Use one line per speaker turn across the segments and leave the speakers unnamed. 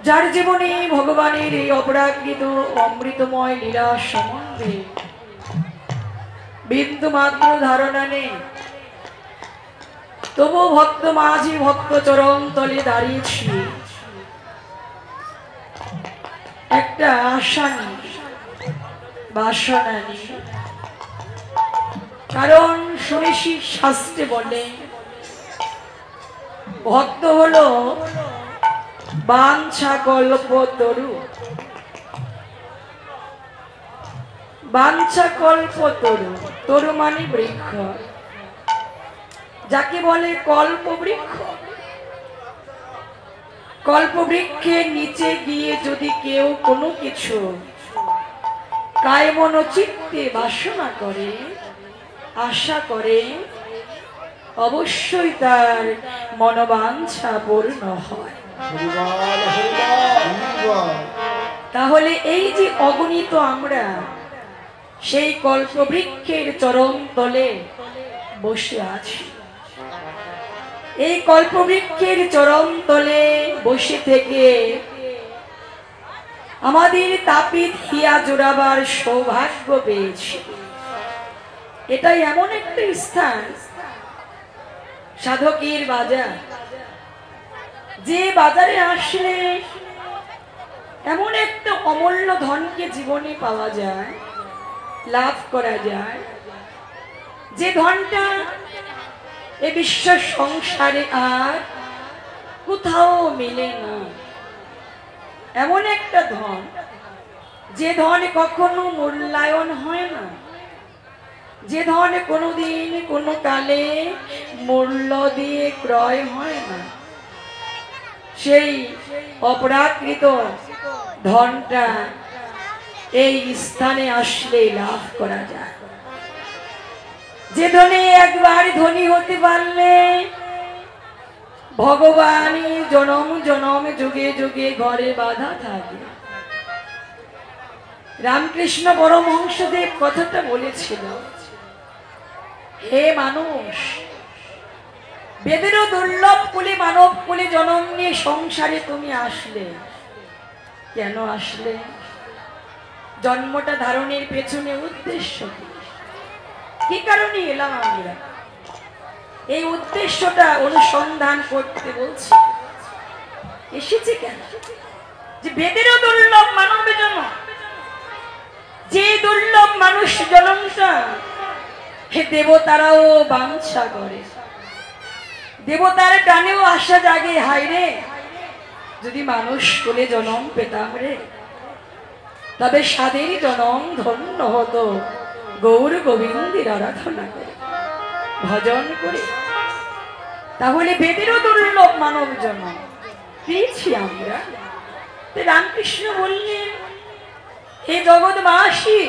যার জীবনে ভগবানের এই অপরাকৃত অমৃতময় লীলা সম্বন্ধে বিন্দু মাত্র ধারণা নেই, তবু ভক্ত মাঝি ভক্ত চরণ তলে দাঁড়িয়েছি একটা আশা নেই, বাসনা নেই। কারণ শুনেছি শাস্ত্রে বলে ভক্ত হলো বাঞ্ছা কল্প তরু। বাঞ্ছা কল্প তরু, তরু মানে বৃক্ষ, যাকে বলে কল্প বৃক্ষ। কল্প বৃক্ষের নিচে গিয়ে যদি কেউ কোনো কিছু কায় মন চিত্তে বাসনা করে, আশা করে, অবশ্যই তার মনোবাঞ্ছা পূর্ণ হয়। তাহলে এই যে অগণিত আমরা সেই কল্পবৃক্ষের চরম তলে বসে আছি, এই কল্পবৃক্ষের চরম তলে বসে থেকে আমাদের তাপিত হিয়া জোড়াবার সৌভাগ্য পেয়েছি। এটাই এমন একটা স্থান, সাধকের বাজার, যে বাজারে আসলে এমন একটা অমূল্য ধনকে জীবনে পাওয়া যায়, লাভ করা যায়, যে ধনটা এ বিশ্ব সংসারে আর কোথাও মেলে না। এমন একটা ধন, যে ধন কখনো মূল্যায়ন হয় না, যে ধন কোনোদিন কোনো কালে মূল্য দিয়ে ক্রয় হয় না, সেই অপরাকৃত ধনটা এই স্থানে আসলে লাভ করা যায়। যে ধনে একবার ধনী হতে পারলে ভগবানই জনম জনম যুগে যুগে ঘরে বাঁধা থাকে। রামকৃষ্ণ পরমহংসদেব কথাটা বলেছিল, হে মানুষ, বেদেরও দুর্লভ কুলে মানব কুলে জনম নিয়ে সংসারে তুমি আসলে, কেন আসলে? জন্মটা ধারণের পেছনে উদ্দেশ্য কি কারণে এলাম আমরা? এই উদ্দেশ্যটা অনুসন্ধান করতে বলছি। এসেছে কেন? যে বেদেরও দুর্লভ মানব জন্ম, যে দুর্লভ মানুষ জন্মটা হে দেবতারাও বাঞ্ছা করে, দেবতার প্রাণেও আশা জাগে, হায় রে যদি মানুষ কোলে জন্ম পেতাম রে, তবে সাদের জনম ধন্য হতো গৌর গোবিন্দের আরাধনা করে, ভজন করে। তাহলে বেদেরও দুর্লভ মানব জন্ম পেয়েছি আমরা। রামকৃষ্ণ বললেন, হে জগৎবাসী,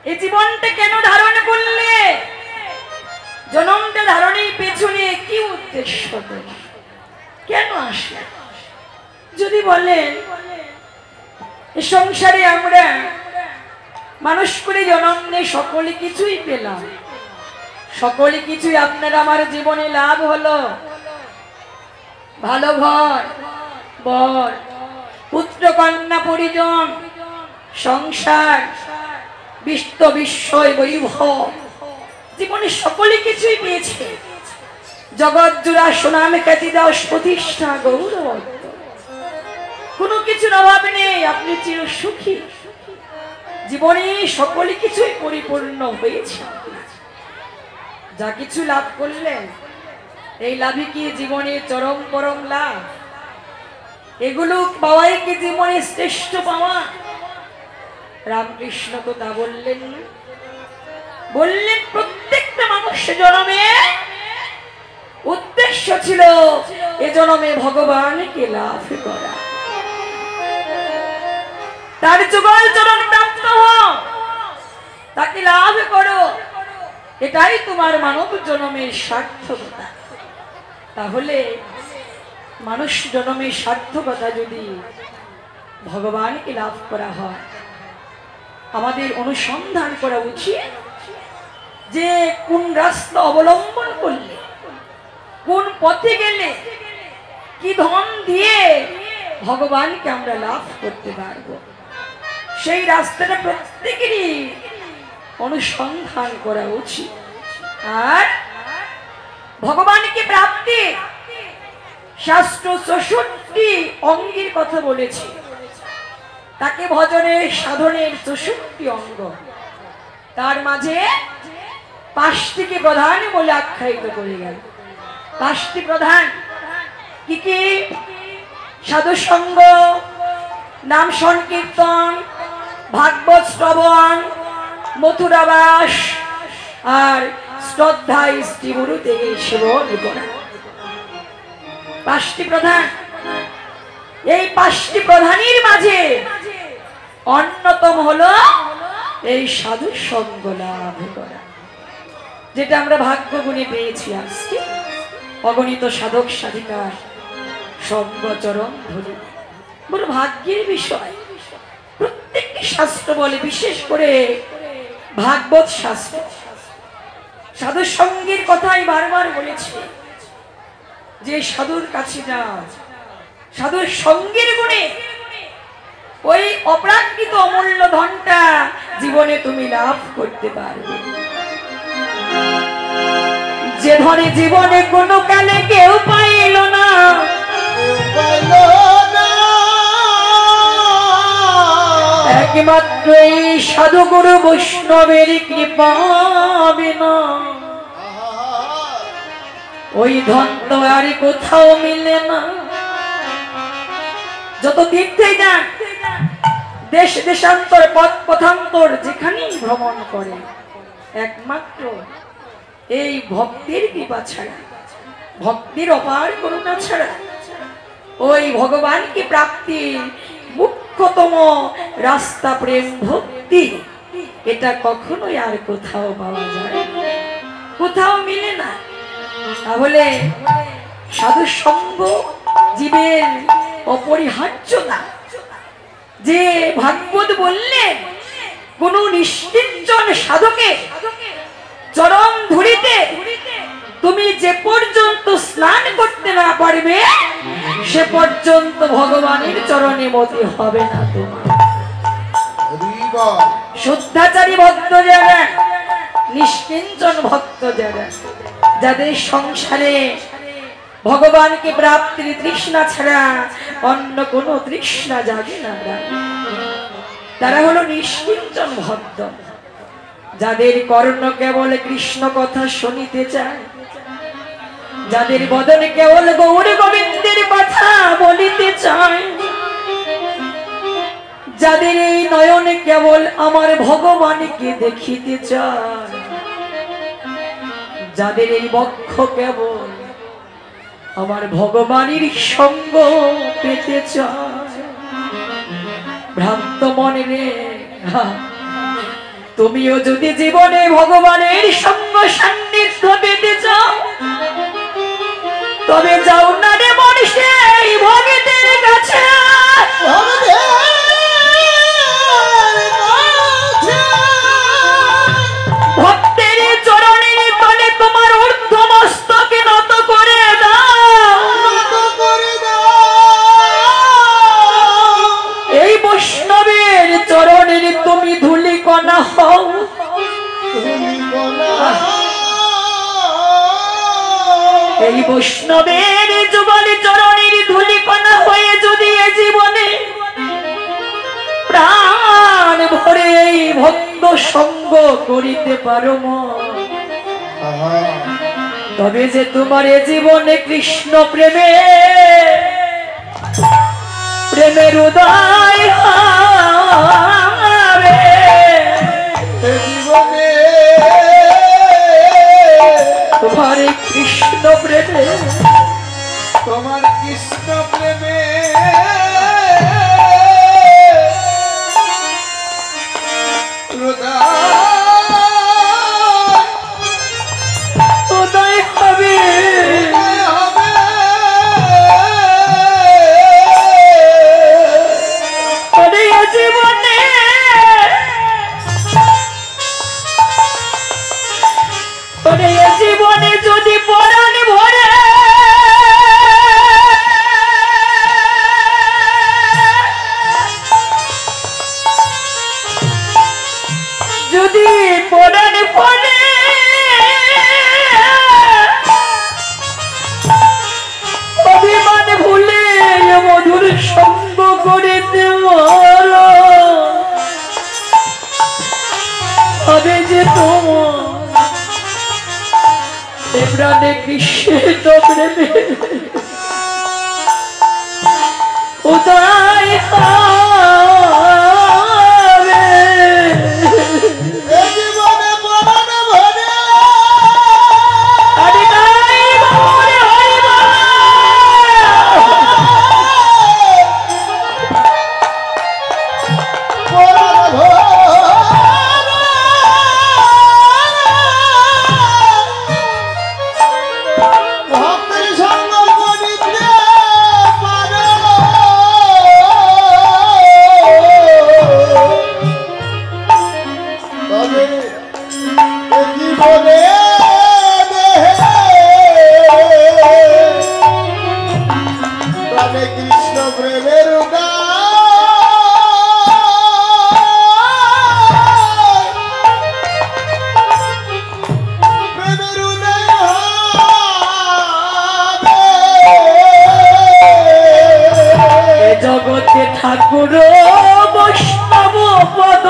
এই জীবনটা কেন ধারণ করলে? জনমটা ধারণের পেছনে কি উদ্দেশ্য, কেন আসলে? যদি বলেন এ সংসারে আমরা মানুষ করে জন্ম নিয়ে সকলে কিছুই পেলাম, সকলে কিছুই আপনার আমার জীবনে লাভ হলো, ভালো ঘর বর, পুত্র কন্যা পরিজন, সংসার, বিশ্ব বিস্ময় বৈভব, জীবনে সকলে কিছুই পেয়েছে, জগৎ জুড়া সুনাম খ্যাতি দাও প্রতিষ্ঠা গৌরব, কোনো কিছুর অভাব নেই, আপনি চির সুখী, জীবনে সকলে কিছুই পরিপূর্ণ হয়েছে। যা কিছু লাভ করলেন, এই লাভই কি জীবনের চরম পরম লাভ? এগুলো পাওয়াই কি জীবনের শ্রেষ্ঠ পাওয়া? রামকৃষ্ণ তো তা বললেন না। বললেন প্রত্যেকটা মানুষ জন্মে উদ্দেশ্য ছিল এ জন্মে ভগবানকে লাভ করা, তার যুগল চরণ প্রাপ্ত হও, তাকে লাভ করো, এটাই তোমার মানব জন্মের সার্থকতা। তাহলে মানুষ জন্মের সার্থকতা যদি ভগবানকে লাভ করা হয়, আমাদের অনুসন্ধান করা উচিত যে কোন রাস্তা অবলম্বন করলে, কোন পথে গেলে, কি ধন দিয়ে ভগবানকে আমরা লাভ করতে পারবো। সেই রাস্তাটা প্রত্যেকেরই অনুসন্ধান করা উচিত। আর ভগবানকে প্রাপ্তি শাস্ত্র 64 অঙ্গের কথা বলেছে, তাকে ভজনের সাধনের 64 অঙ্গ, তার মাঝে 5টিকে প্রধান বলে আখ্যায়িত করে গেল। 5টি প্রধান কি কি? সাধু সঙ্গ, নাম সংকীর্তন, ভাগবত শ্রবণ, মথুরাবাস আর শ্রদ্ধা স্ত্রী গুরু থেকে সেবন করা। 5টি প্রধান। এই 5টি প্রধানের মাঝে অন্যতম হলো এই সাধু সঙ্গ লাভ করা, যেটা আমরা ভাগ্য গুণে পেয়েছি। আজকে অগণিত সাধক সাধিকার সঙ্গ চরণ ধরে, বড় ভাগ্যের বিষয়। প্রত্যেকটি শাস্ত্র বলে, বিশেষ করে ভাগবত শাস্ত্র সাধু সঙ্গের কথাই বারবার বলেছে, যে সাধুর কাছে যাও, সাধুর সঙ্গের গুণে ওই অপ্রাকৃত অমূল্য ধনটা জীবনে তুমি লাভ করতে পারবে। যে ধনে জীবনে কোনো কালে কেউ পাইল না, একমাত্র এই সাধু গুরু বৈষ্ণবের কৃপা বিনা ওই ধন তো আর কোথাও মিলে না। যত তীর্থে যান, দেশ দেশান্তর পথ পথান্তর যেখানেই ভ্রমণ করে, একমাত্র এই ভক্তির কৃপা ছাড়া, ভক্তির অপার করুণা ছাড়া ওই ভগবানকে প্রাপ্তির মুখ্যতম রাস্তা প্রেম ভক্তি, এটা কখনোই আর কোথাও পাওয়া যায় না, কোথাও মিলে না। তাহলে সাধু সঙ্গ জীবের অপরিহার্য না। যে ভাগবত বললেন, কোন নিষ্কিঞ্চন সাধকে চরণ ধরিতে তুমি যে পর্যন্ত স্নান করতে না পারবে, সে পর্যন্ত ভগবানের চরণে মতি হবে না তোমার। শুদ্ধাচারী ভক্ত যারা, নিষ্কিঞ্চন ভক্ত যারা, যাদের সংসারে ভগবানকে প্রাপ্তির তৃষ্ণা ছাড়া অন্য কোনো তৃষ্ণা জাগে না, তারা হলো নিষ্কিঞ্চন ভক্ত। যাদের কর্ণ কেবল কৃষ্ণ কথা শুনিতে চায়, যাদের বদন কেবল গৌর গোবিন্দের কথা বলিতে চায়, যাদের এই নয়নে কেবল আমার ভগবানকে দেখিতে চায়, যাদের এই বক্ষ কেবল আমার ভগবানের সঙ্গ পেতে চায়, ভ্রান্ত মনে রে, তুমিও যদি জীবনে ভগবানের সঙ্গ সান্নিধ্য পেতে চাও, তবে যাও না রে মনীষী এই ভগতের কাছে। ভক্তের চরণের তলে তোমার ঊর্ধ্বমস্তকে নত করে দাও, এই বৈষ্ণবের চরণের তুমি ধূলিকণা হও। এই বৈষ্ণবের যুগল চরণের ধূলিকণা হয়ে যদি এ জীবনে প্রাণ ভরে এই ভক্ত সঙ্গ করিতে পারো, তবে যে তোমার এ জীবনে কৃষ্ণ প্রেমে প্রেমের উদয় হবে। জীবনে তোমার কৃষ্ণ প্রেমে, তোমার কৃষ্ণ প্রেমে উদয় হবে। জীবনে জীবনে যদি পরাণ ভরে প্রাণে কৃষ্ণ প্রেমে উদয় হবে
জীবনে বরণ ভরে
আরে নাই ভরে হইব
বরণ ভরে ভক্তের সঙ্গ করিতে পারে তবে এ জীবনে প্রাণে কৃষ্ণ প্রেমের প্রেমের উদয়
এ জগতে ঠাকুর বৈষ্ণব পদ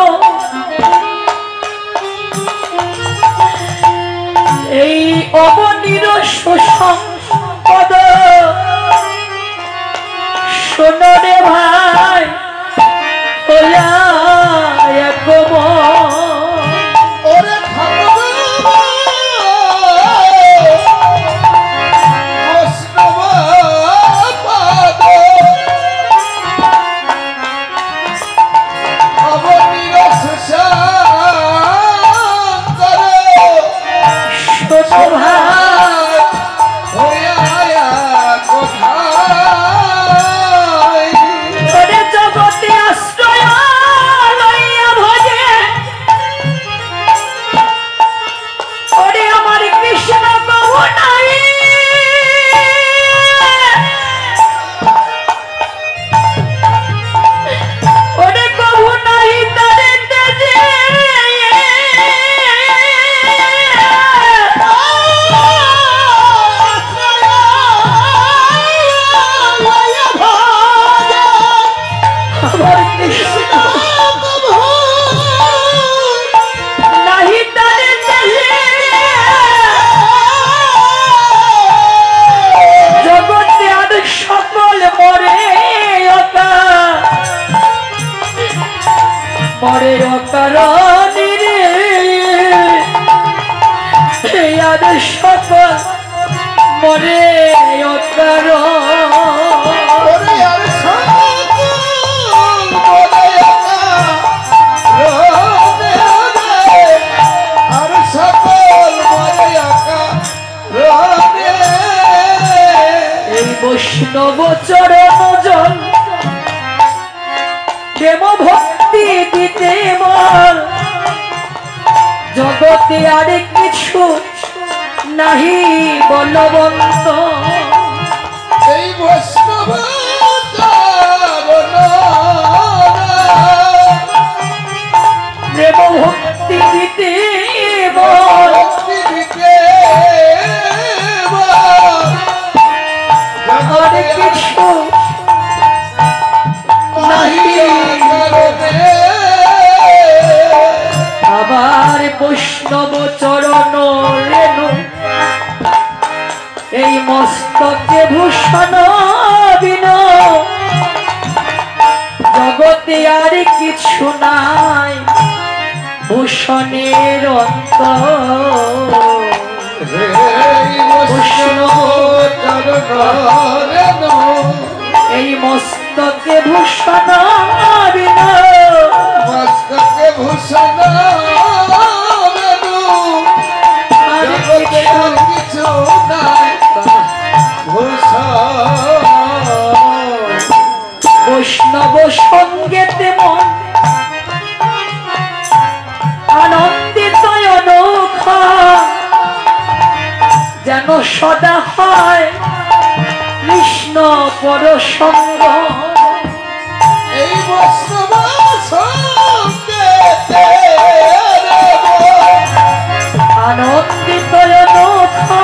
এই অবনীর সুসম্পদ শোনো রে ভাই হইয়া এক মন।
ওরে ঠাকুর বৈষ্ণব পাদ অবনীর সুশান্তর
শোনো ভাই
হইয়া কোথায়
ওরে জগতে আশ্রয় লইয়া ভজে ওরে আমার কৃষ্ণ প্রভু নাই ওরে প্রভু নাই তারে তেজে আমার কৃষ্ণ নাহি তারে তেজে জগতে আর সকল মরে মরে অকারণে রে আর সকল মরে অকারণ
ওরে আর সকল বলে রোদে আর সকল বলে রোদে
এই বৈষ্ণব চরণ জল প্রেম ভক্তি দিতে বল জগতে আর কিছু নাহি বলবন্ত
এই বৈষ্ণব
প্রেম ভক্তি দিতে বল আর কিছু নাহি আবার বৈষ্ণব চরণ রেণু এই মস্তকে ভূষণ বিন জগতে আর কিছু নাই ভূষণের অন্ত এই মস্তকে ভূষণ বিন
মস্তকে ভূষণ
আর
কিছু নাই ভূষণ
বৈষ্ণব সঙ্গেতে মন আনন্দিত অনৌখা যেন সদা হয় কৃষ্ণ পরসঙ্গ
এই বৈষ্ণব সঙ্গে
আনন্দিত অনৌখা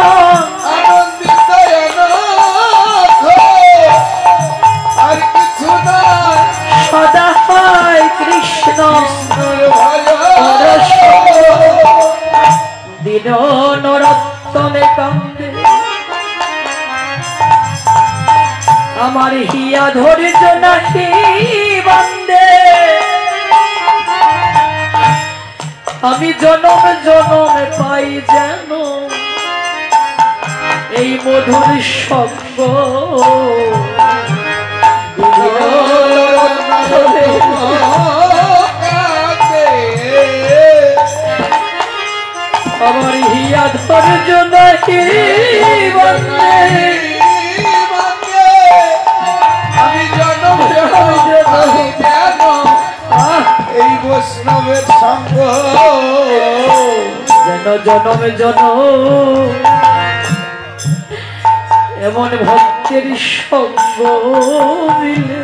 আনন্দিত আর কিছু নাই
সদা হয় কৃষ্ণ
কৃষ্ণর ভয়
পরসঙ্গ দিন নরত্ব স্তনে কান্দে আমার হিয়া ধৈর্য নাহি বান্দে আমি জনম জনম পাই যেন এই মধুর সঙ্গ আমার হিয়া ধৈর্য নাহি বান্দে
আমি জনম যেন এই বৈষ্ণবের সঙ্গ
যেন জনম জনম এমন ভক্তের সঙ্গ মিলে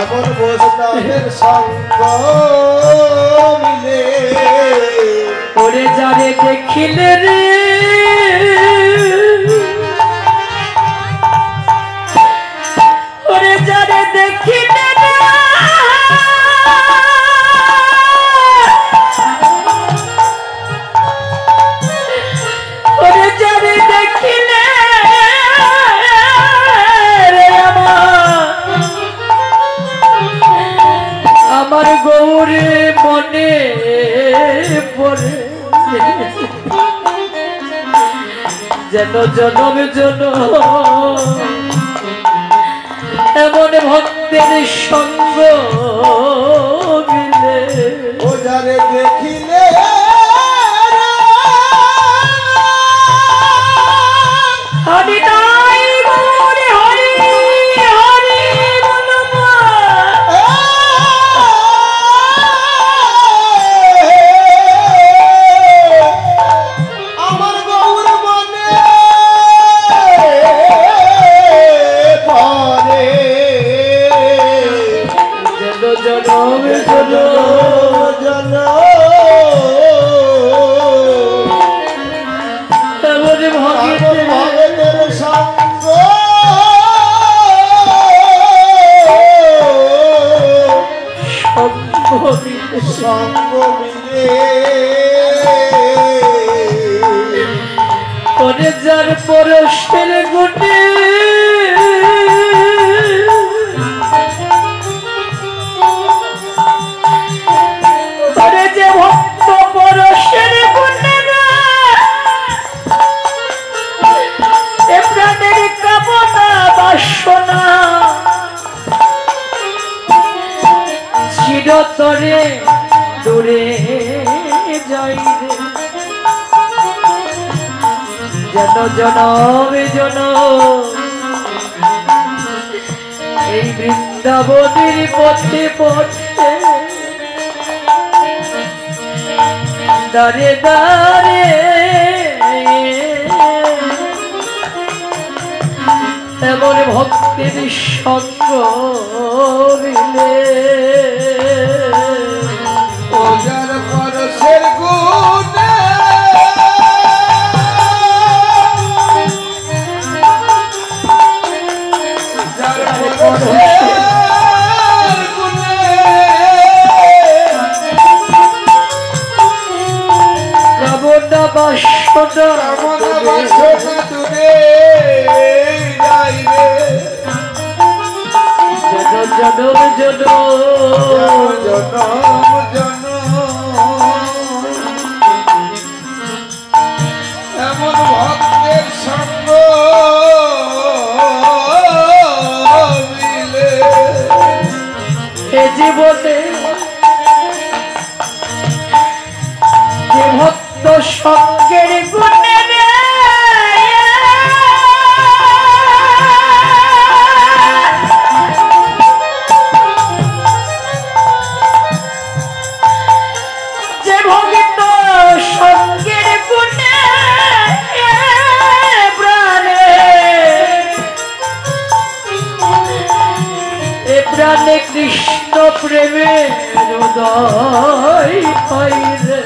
এমন বৈষ্ণবের সঙ্গ মিলে
ওরে যারে দেখিলে রে ওরে যারে দেখিলে রে ওরে যারে দেখিলে রে আমার গৌরে মনে পড়ে যেন জনম জনম এমন ভক্তের সঙ্গ মিলে
ও যারে দেখিলে
হরি নাই গৌরে হরি হরি বলবা
আমার গৌর মনে পড়ে
যেন জনম জনম এমন ভক্তের
ভগতের সঙ্গ
সঙ্গ মিলে
সঙ্গ মিলে
ওরে যার পরশের গুণে ওরে যে ভক্ত পরশের গুণে এ প্রাণের কামনা বাসনা চিরতরে দূরে যাই রে যেন জনমে জনম এই বৃন্দাবনের পথে পথে দাঁড়ে দাঁড়ে এমন ভক্তের সঙ্গ মিলে
ও যার পরশের গুণে যার পরশের গুণে
কামনা বাসনা
কামনা বাসনা দূরে যাইবে
যেন জনম জনম
এমন ভক্তের সঙ্গ মিলে
এ জীবনে যে ভক্ত সঙ্গের গুণে রে যে ভক্ত সঙ্গের গুণে প্রাণে এ প্রাণে কৃষ্ণ প্রেমের উদয় হয় রে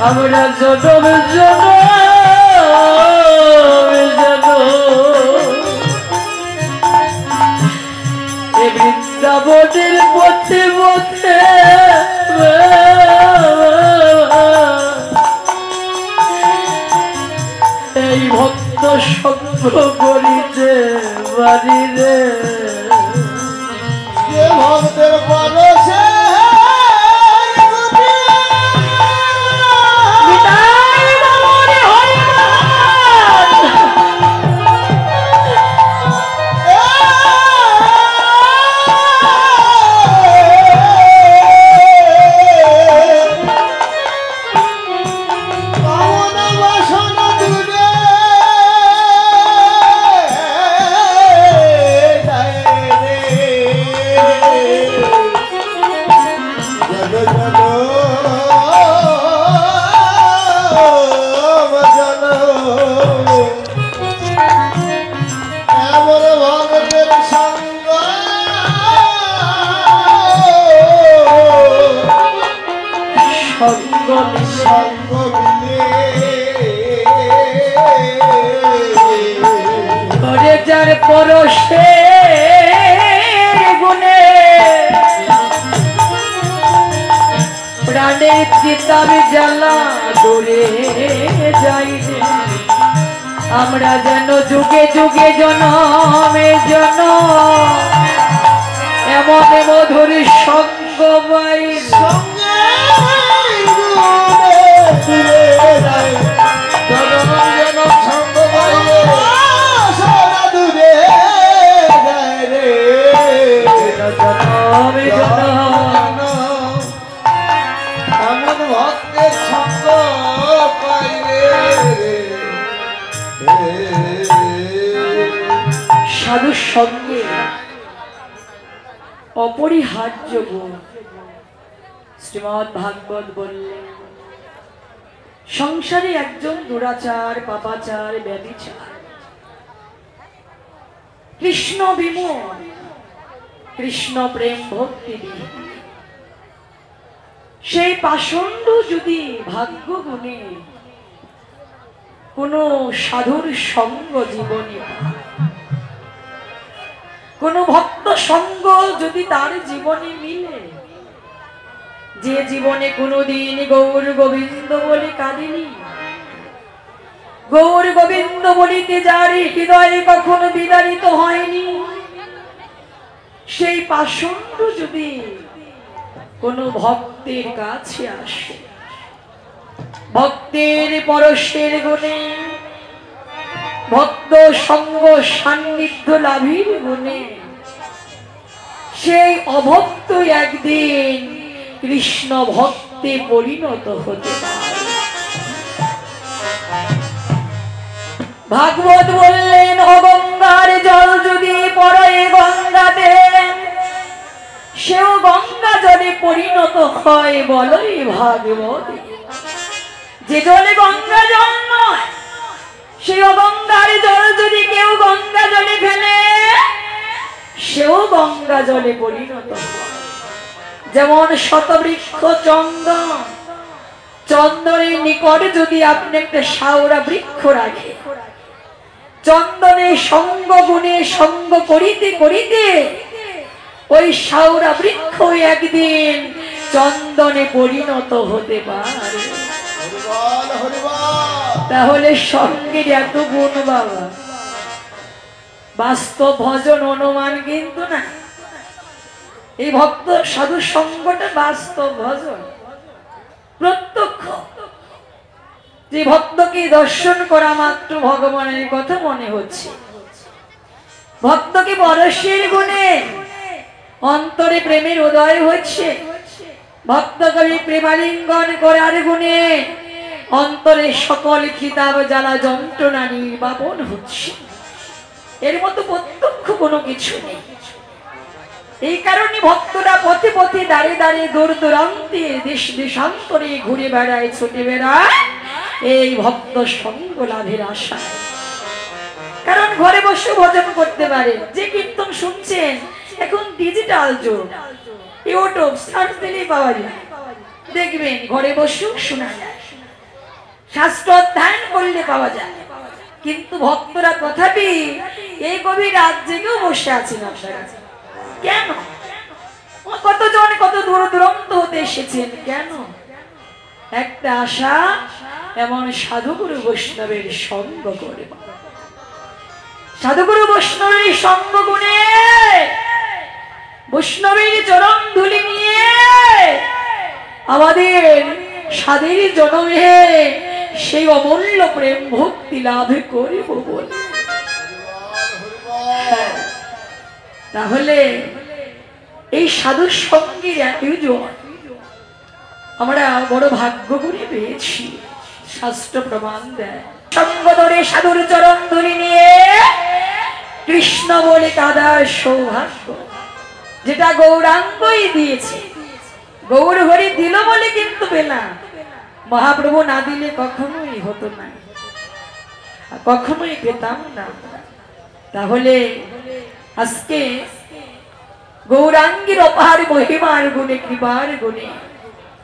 আমরা জনম জনম এ বৃন্দাবন শ্রাবণের পথে পথে এই ভক্ত সঙ্গ করিতে বাড়ি রে
যে ভক্তের পরশে
পরশে গুনে প্রাণের চিতাবে জ্বালা দূরে যাই আমরা যেন যুগে যুগে জনমে জন এমন মধুর সঙ্গ পাই
এমন ভক্তের সঙ্গ পাইলে
সাধুর সঙ্গে অপরিহার্য গুণ শ্রীমদ ভাগবত বললেন সংসারে একজন দুরাচার পাপাচার ব্যভিচার কৃষ্ণ বিমূঢ় কৃষ্ণ প্রেম ভক্তি সেই পাষণ্ড যদি ভাগ্য গুণে কোন সাধুর সঙ্গ জীবনে কোন ভক্ত সঙ্গ যদি তার জীবনে মিলে যে জীবনে কোনদিন গৌর গোবিন্দ বলে কাঁদিনি গৌর গোবিন্দ বলিতে যার হৃদয়ে কখনো বিদারিত হয়নি সেই পাষণ্ড যদি কোন ভক্তের কাছে আসে ভক্তের পরশের গুণে ভক্ত সঙ্গ সান্নিধ্য লাভের গুণে সেই অভক্ত একদিন কৃষ্ণ ভক্তে পরিণত হতে পারে ভাগবত বললেন অগঙ্গার জল যদি পরে গঙ্গা দেন সেও গঙ্গা জলে পরিণত হয় বলই ভাগবত যে জলে গঙ্গা জল নয় সেই অগঙ্গার জল যদি কেউ গঙ্গা জলে ফেলে সেও গঙ্গা জলে পরিণত হয় যেমন শতবৃক্ষ চন্দন চন্দনের নিকট যদি আপনি একটা শাওরা বৃক্ষ রাখে চন্দনের সঙ্গ গুণে সঙ্গ করিতে করিতে ওই শাওরা বৃক্ষ একদিন চন্দনে পরিণত হতে পারে তাহলে সঙ্গের এত গুণ বাবা বাস্তব ভজন অনুমান কিন্তু না এই ভক্ত সাধু সঙ্গটা বাস্তব ভজন প্রত্যক্ষ যে ভক্তকে দর্শন করা মাত্র ভগবানের কথা মনে হচ্ছে ভক্তকে পরশের গুণে অন্তরে প্রেমের উদয় হচ্ছে ভক্তকে প্রেমালিঙ্গন করার গুণে অন্তরে সকল খিতাব জ্বালা যন্ত্রণা নির্বাপন হচ্ছে এর মতো প্রত্যক্ষ কোনো কিছু নেই এই কারণে ভক্তরা পথে পথে দাঁড়িয়ে দাঁড়িয়ে দূর দূরান্তে দেশ দেশান্তরে ঘুরে বেড়ায় ছুটে বেড়ায় এই ভক্ত সঙ্গ লাভের আশায় কারণ ঘরে বসে ভজন করতে পারে যে কীর্তন শুনছেন এখন ডিজিটাল যুগ ইউটিউব সার্চ দিলেই পাওয়া যায় দেখবেন ঘরে বসেও শোনা যায় শাস্ত্র অধ্যয়ন করলে পাওয়া যায় কিন্তু ভক্তরা তথাপি এই গভীর রাত জেগেও বসে আছেন আপনারা কেন হতে এসেছেন কেন? একটা আশা, এমন সাধুগুরু বৈষ্ণবের সঙ্গ করে, সাধুগুরু বৈষ্ণবের সঙ্গ গুণে বৈষ্ণবের চরণ ধুলি নিয়ে আমাদের সাধের জনমে সেই অমূল্য প্রেম ভক্তি লাভ করিব বলে। তাহলে এই সাধুর সঙ্গীর আয়োজন আমরা বড় ভাগ্য করে পেয়েছি, শাস্ত্র প্রমাণ দেয়। সঙ্গ ধরে সাধুর চরণ ধুলি নিয়ে কৃষ্ণ বলে কাদার সৌভাগ্য, যেটা গৌরাঙ্গই দিয়েছে। গৌর হরি দিল বলে কিন্তু পেলাম, মহাপ্রভু না দিলে কখনোই হতো না, কখনোই পেতাম না। তাহলে আজকে গৌরাঙ্গীর অপার মহিমার গুণে, কৃপার গুণে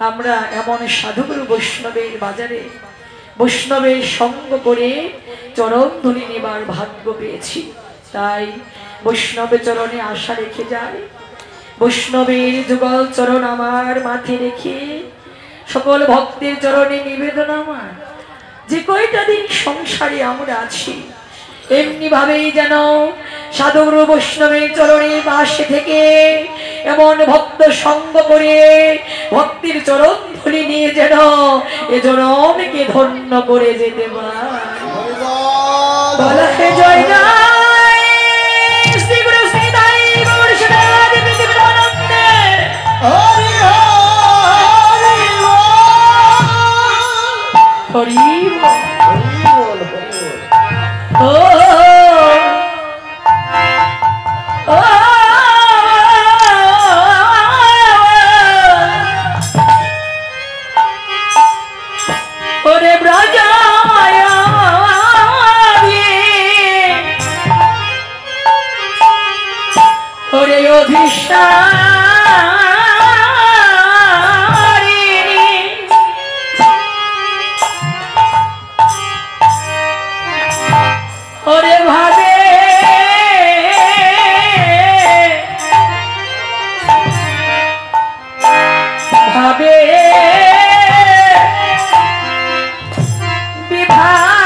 আমরা এমন সাধুগুরু বৈষ্ণবের বাজারে বৈষ্ণবের সঙ্গ করে চরণ ধুলি নেবার ভাগ্য পেয়েছি। তাই বৈষ্ণবের চরণে আশা রেখে যায়, বৈষ্ণবের যুগল চরণ আমার মাথে রেখে সকল ভক্তের চরণে নিবেদন আমার, যে কয়টা দিন সংসারে আমরা আছি এমনি ভাবেই যেন সাধুগুরু বৈষ্ণবের চরণের পাশে থেকে এমন ভক্ত সঙ্গ করে ভক্তির চরণ ধুলি নিয়ে যেন এ জনমকে ধন্য করে যেতে পারে। জয় জয় শ্রী গুরু শ্রী তাই গৌর সদাদি পৃথিবীর আনন্দে হরি হরি বল। ও ওরে ব্রজায় ওরে অভিসারিণী ওরে ভাবে ভাবে বিভাবিত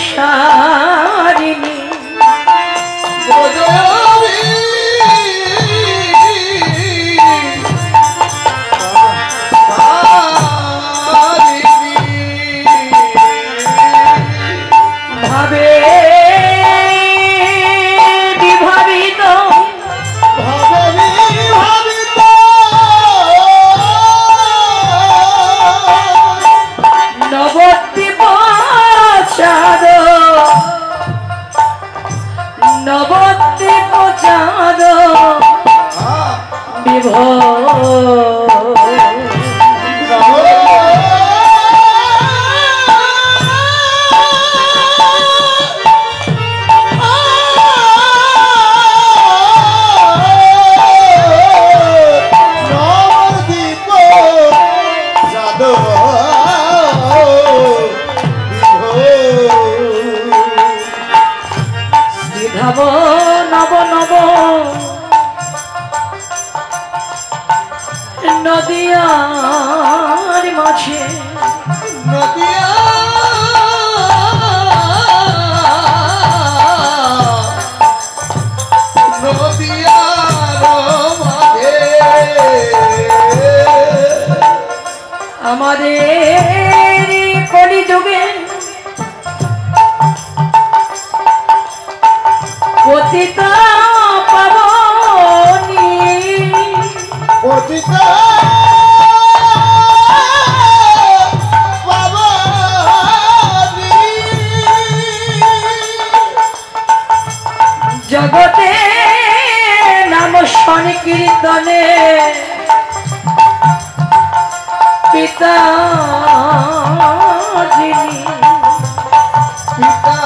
সারিণী ভাবে বিভাবিত নবদ্বীপ চাঁদ নবদ্বীপ চাঁদ বিভাব নব নব নদিয়ার মাঝে আমাদের কলিযুগে পতিতা পাবনী
পতিতা পাবনী
জগতে নাম সংকীর্তনে পিতা যিনি
পিতা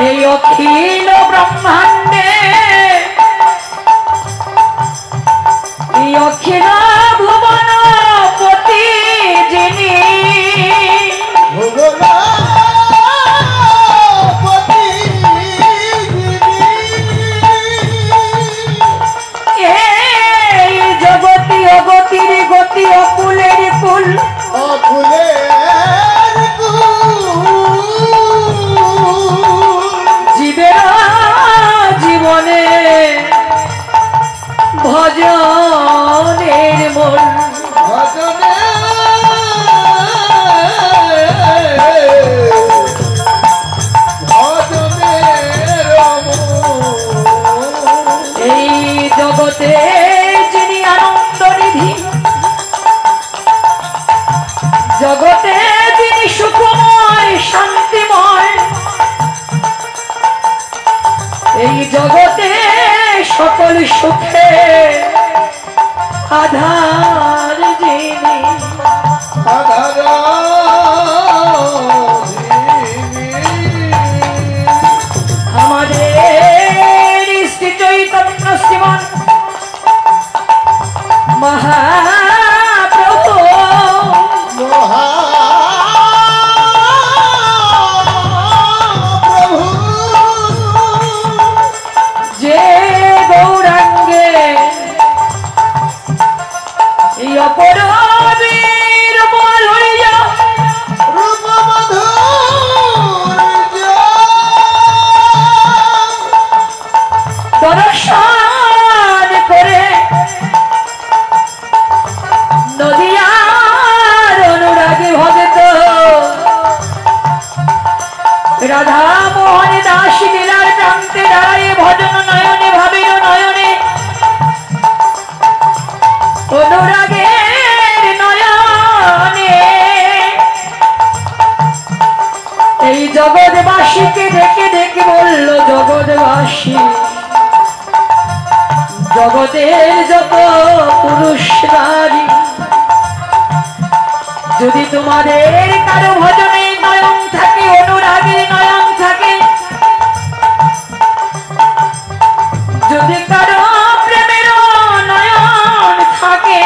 এই অখিল ব্রহ্মাণ্ডে এই অখিল ভুবন পতি যিনি এই জগতি অগতির গতি অকুলের কুল জীবের জীবনে ভজনের মূল এই জগতে যিনি আনন্দ নিধি জগতে যিনি সুখময় শান্তিময় এই জগতে সকল সুখে আধার যিনি আমাদের শ্রী চৈতন্য শ্রীমন মহাপ্রভু যে গৌরাঙ্গে এই অপরাধীর বল হইয়া দর্শন করে নদিয়ার অনুরাগী ভগত রাধা মোহন দাস লীলার প্রান্তে দাঁড়ায় ভজন নয়নে ভাবের নয়নে অনুরাগের নয়নে এই জগৎবাসীকে ডেকে ডেকে বলল জগৎবাসী জগতের যত পুরুষ নারী যদি তোমাদের কারো ভজনে নয়ন থাকে অনুরাগের নয়ন থাকে যদি কারো প্রেমের নয়ন থাকে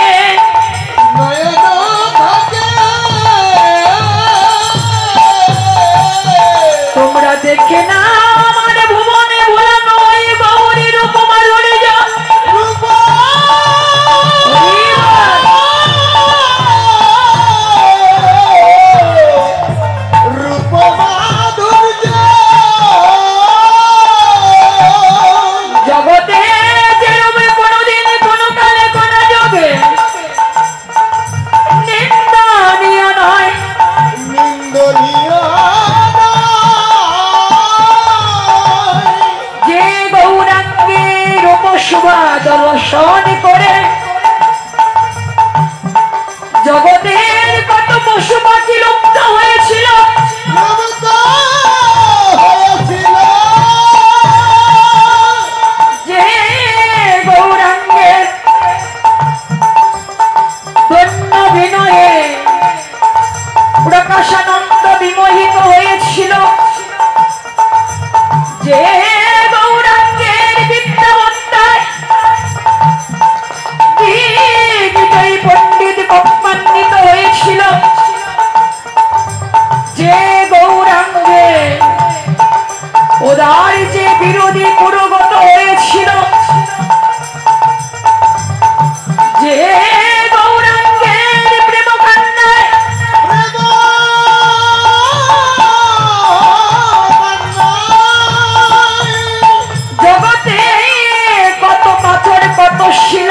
তোমরা দেখে না আমার ভুবনে ভোলানো ওই গৌরী রূপমা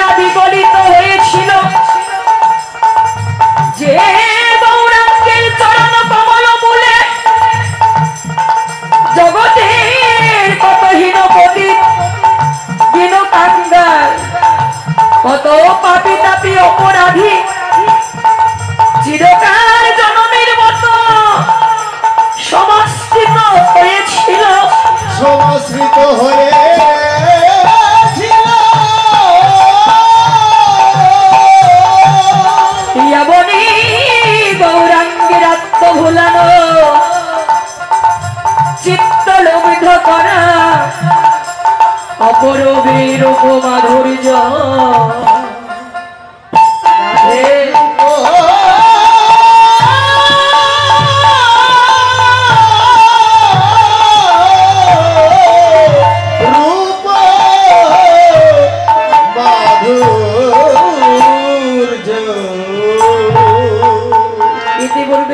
রাধি গলিত হয়েছিল, যে গৌরাঙ্গের চরণ কমল মূলে জগতের কত হীন পতি দিন কাঙ্গাল, কত পাপী তাপী অপরাধী চিরকাল জনমের মতো সমাশ্রিত হয়েছিল,
সমাশ্রিত হয়ে
ইয়াবনি গৌরাঙ্গের আত্ম ভুলানো, চিত্ত লুব্ধ করা অপরূপের উপমাধুর্য